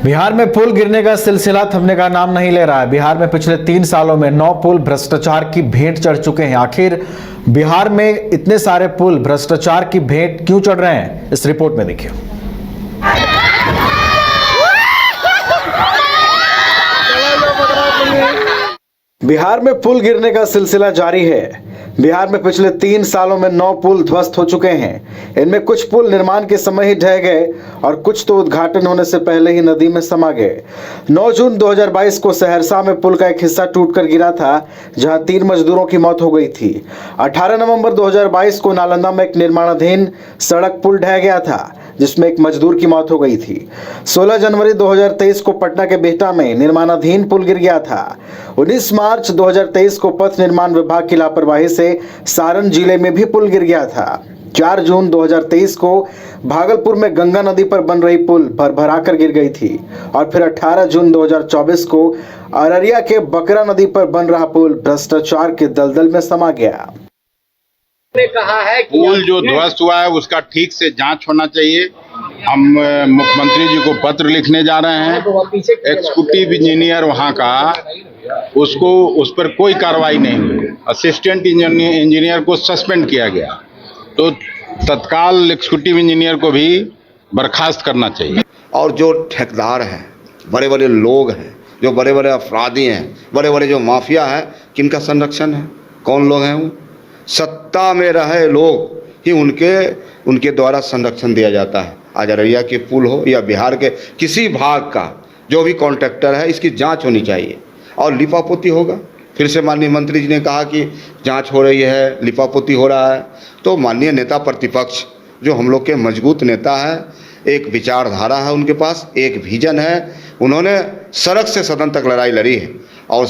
बिहार में पुल गिरने का सिलसिला थमने का नाम नहीं ले रहा है। बिहार में पिछले 3 सालों में 9 पुल भ्रष्टाचार की भेंट चढ़ चुके हैं। आखिर बिहार में इतने सारे पुल भ्रष्टाचार की भेंट क्यों चढ़ रहे हैं, इस रिपोर्ट में देखिए। बिहार में पुल गिरने का सिलसिला जारी है। बिहार में पिछले 3 सालों में 9 पुल ध्वस्त हो चुके हैं। इनमें कुछ पुल निर्माण के समय ही ढह गए और कुछ तो उद्घाटन होने से पहले ही नदी में समा गए। 9 जून 2022 को सहरसा में पुल का एक हिस्सा टूटकर गिरा था, जहां 3 मजदूरों की मौत हो गई थी। 18 नवंबर 2022 को नालंदा में एक निर्माणाधीन सड़क पुल ढह गया था, जिसमें एक मजदूर की मौत हो गई थी। 16 जनवरी 2023 को पटना के बिहटा में निर्माणाधीन पुल गिर गया था। 19 मार्च 2023 को पथ निर्माण विभाग की लापरवाही से सारण जिले में भी पुल गिर गया था। 4 जून 2023 को भागलपुर में गंगा नदी पर बन रही पुल भरभराकर गिर गई थी और फिर 18 जून 2024 को अररिया के बकरा नदी पर बन रहा पुल भ्रष्टाचार के दलदल में समा गया। ने कहा है कि पुल जो ध्वस्त हुआ है उसका ठीक से जांच होना चाहिए। हम मुख्यमंत्री जी को पत्र लिखने जा रहे हैं। एग्जीक्यूटिव इंजीनियर वहां का, उसको उस पर कोई कार्रवाई नहीं हुई। असिस्टेंट इंजीनियर को सस्पेंड किया गया, तो तत्काल एग्जीक्यूटिव इंजीनियर को भी बर्खास्त करना चाहिए। और जो ठेकेदार हैं, बड़े बड़े लोग हैं, जो बड़े बड़े अपराधी हैं, बड़े बड़े जो माफिया हैं, किनका संरक्षण है? कौन लोग हैं? वो सत्ता में रहे लोग ही उनके द्वारा संरक्षण दिया जाता है। आज अररिया के पुल हो या बिहार के किसी भाग का जो भी कॉन्ट्रैक्टर है, इसकी जांच होनी चाहिए और लिपापोती होगा। फिर से माननीय मंत्री जी ने कहा कि जांच हो रही है, लिपापोती हो रहा है। तो माननीय नेता प्रतिपक्ष जो हम लोग के मजबूत नेता है, एक विचारधारा है उनके पास, एक विजन है। उन्होंने सड़क से सदन तक लड़ाई लड़ी है और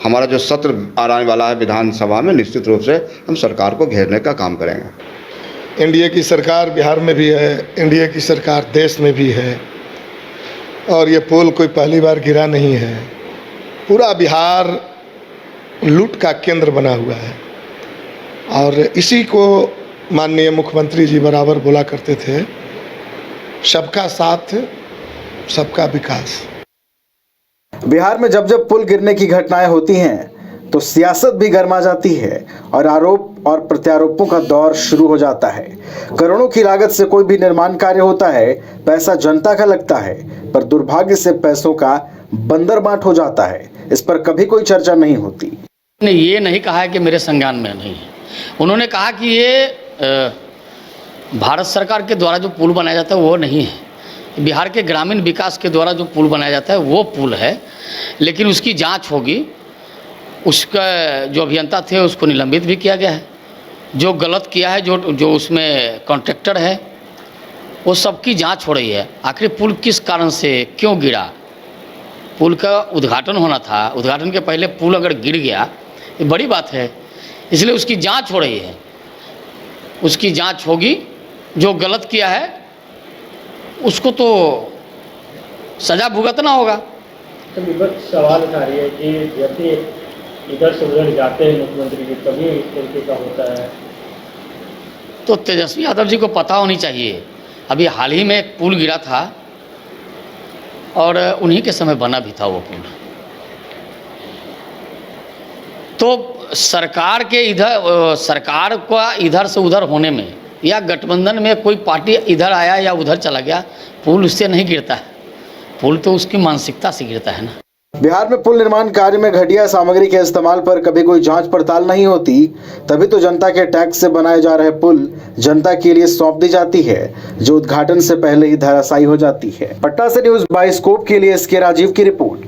हमारा जो सत्र आने वाला है विधानसभा में, निश्चित रूप से हम सरकार को घेरने का काम करेंगे। एनडीए की सरकार बिहार में भी है, एनडीए की सरकार देश में भी है और ये पुल कोई पहली बार गिरा नहीं है। पूरा बिहार लूट का केंद्र बना हुआ है और इसी को माननीय मुख्यमंत्री जी बराबर बोला करते थे, सबका साथ सबका विकास। बिहार में जब जब पुल गिरने की घटनाएं होती हैं तो सियासत भी गर्मा जाती है और आरोप और प्रत्यारोपों का दौर शुरू हो जाता है। करोड़ों की लागत से कोई भी निर्माण कार्य होता है, पैसा जनता का लगता है, पर दुर्भाग्य से पैसों का बंदरबाट हो जाता है। इस पर कभी कोई चर्चा नहीं होती। ये नहीं कहा है कि मेरे संज्ञान में नहीं है। उन्होंने कहा कि ये भारत सरकार के द्वारा जो पुल बनाया जाता है वो नहीं है, बिहार के ग्रामीण विकास के द्वारा जो पुल बनाया जाता है वो पुल है। लेकिन उसकी जांच होगी। उसका जो अभियंता थे उसको निलंबित भी किया गया है। जो गलत किया है, जो उसमें कॉन्ट्रैक्टर है, वो सबकी जांच हो रही है। आखिर पुल किस कारण से क्यों गिरा? पुल का उद्घाटन होना था, उद्घाटन के पहले पुल अगर गिर गया ये बड़ी बात है, इसलिए उसकी जांच हो रही है। उसकी जांच होगी। जो गलत किया है उसको तो सजा भुगतना होगा। तो विपक्ष सवाल उठा रही है कि जैसे इधर से उधर जाते हैं मुख्यमंत्री जी, तभी इस तरीके का होता है। तो तेजस्वी यादव जी को पता होनी चाहिए। अभी हाल ही में एक पुल गिरा था और उन्हीं के समय बना भी था वो पुल। तो सरकार का इधर से उधर होने में या गठबंधन में कोई पार्टी इधर आया या उधर चला गया, पुल उससे नहीं गिरता है। पुल तो उसकी मानसिकता से गिरता है ना। बिहार में पुल निर्माण कार्य में घटिया सामग्री के इस्तेमाल पर कभी कोई जांच पड़ताल नहीं होती, तभी तो जनता के टैक्स से बनाए जा रहे पुल जनता के लिए सौंप दी जाती है, जो उद्घाटन से पहले ही धराशायी हो जाती है। पटना से न्यूज़ बाइस्कोप के लिए इसके राजीव की रिपोर्ट।